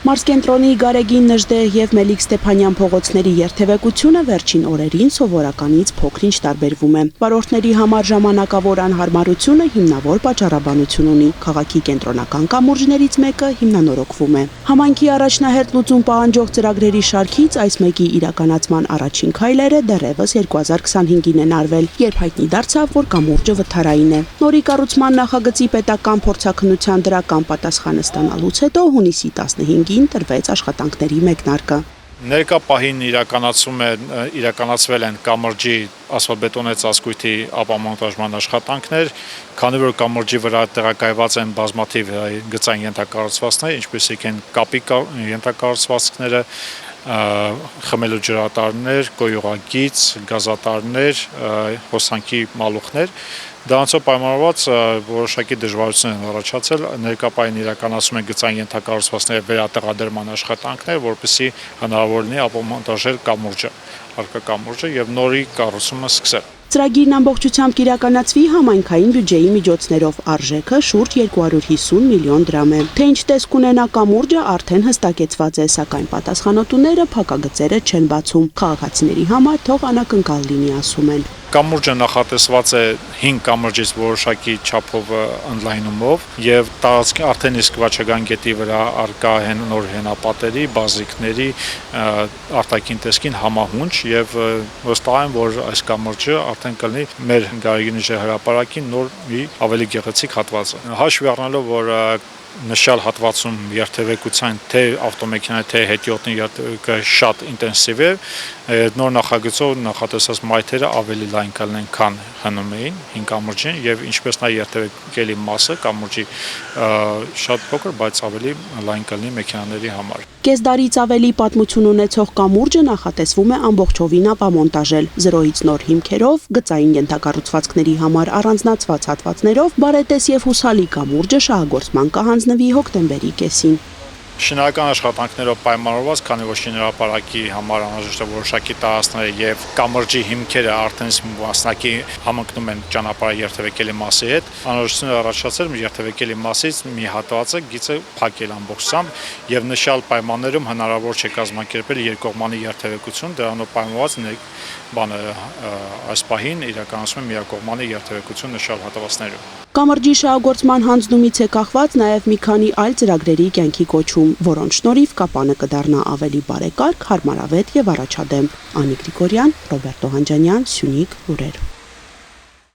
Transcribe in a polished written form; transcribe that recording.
Մարզկենտրոնի Գարեգին Նժդեհ և Մելիք Ստեփանյան փողոցների երթևեկությունը վերջին օրերին սովորականից փոքր-ինչ տարբերվում է։ Վարորդների համար ժամանակավոր անհարմարությունը հիմնավոր պատճառաբանություն ունի։ Քաղաքի կենտրոնական կամուրջներից մեկը հիմնանորոգվում է։ Համայնքի առաջնահերթ լուծում պահանջող ծրագրերի շարքից այս մեկի իրականացման առաջին քայլերը դեռևս 2025-ին են արվել, երբ հայտնի դարձավ, որ կամուրջը վթարային է։ Նորի կառուցման նախագծի պետական փորձաքննության դրական պատասխանը ստանալուց հետո հունիսի 15-ին տրվեց աշխատանքների մեկնարկը։ Ներկա պահին իրականացվել են կամրջի ասֆալտբետոնե ծածկույթի ապամոնտաժման աշխատանքներ, քանի որ կամրջի վրա տեղակայված են բազմաթիվ գծային ենթակառուցվածքներ, ինչպիսիք են կապի ենթակառուցվածքները, խմելու ջրատարներ, կոյուղագիծ, գազատարներ, հոսանքի մալուխներ։ Դրանցով պայմանավորված որոշակի դժվարություններ են առաջացել, ներկա պահին իրականացում են գծային ենթակառուցվածքների վերատեղադրման աշխատանքներ, որպեսզի հնարավոր լինի ապամոնտաժել կամուրջը, առկա կամուրջը եւ նորի կառուցումը սկսել։ Ծրագիրն ամբողջությամբ կիրականացվի համայնքային բյուջեի միջոցներով, արժեքը շուրջ 250 միլիոն դրամ է։ Թե ինչ տեսք ունենա կամուրջը արդեն հստակեցված է, սակայն պատասխանատուները փակագծերը չեն բացում։ Քաղաքացիների համար թող անակնկալ լինի, ասում են։ Կամուրջը նախատեսված է 5 կամրջից որոշակի չափով ընդլայնումով եւ տարածքի արդեն իսկ Վաչագան գետի վրա արկա նոր հենապատերի, բազիկների արտաքին տեսքին համահունչ եւ վստահ եմ, որ այս կամուրջը արդեն կլինի մեր Գարեգին Նժդեհ հրապարակին նոր մի ավելի գեղեցիկ հատվածը։ Հաշվի առնելով, որ նշյալ հատվածում երթևեկության թե ավտոմեքենայի թե հետիոտնի երթևեկը շատ ինտենսիվ է, նոր նախագծով նախատեսած մայթերը ավելի լայն կլինեն, քան հնում էին 5 կամուրջին եւ ինչպես նա երթևեկելի մասը կամուրջի շատ փոքր, բայց ավելի լայն կլինի մեքենաների համար։ Կես դարից ավելի պատմություն ունեցող կամուրջը նախատեսվում է ամբողջովին ապամոնտաժել, 0-ից նոր հիմքերով, գծային ենթակառուցվածքների համար առանձնացված հատվածներով, բարետես եւ հուսալի կամուրջը շահագործման կհանձնվի հոկտեմբերի կեսին։ Շինարարական աշխատանքներով պայմանավորված, քանի որ շինարարապարակի համար անհրաժեշտ է որոշակի տարածքներ եւ կամրջի հիմքերը արդեն մասնակի համընկնում են ճանապարհի երթևեկելի մասի հետ, անհրաժեշտություն է առաջացել երթևեկելի մասից մի հատվածը գիծը փակել ամբողջությամբ եւ նշյալ պայմաններում հնարավոր չէ կազմակերպել երկկողմանի երթևեկություն, դրանով պայմանված այս պահին իրականացում է միակողմանի երթևեկություն նշյալ հատվածներում։ Կամրջի շահագործման հանձնումից է կախված նաև մի քանի այլ ծրագրերի կյանքի կոչում, որոնց շնորհիվ կապանը կդառնա ավելի բարեկարգ, հարմարավետ եւ առաջադեմ։ Անի Գրիգորյան, Ռոբերտ Օհանջանյան, Սյունիք, լուրեր։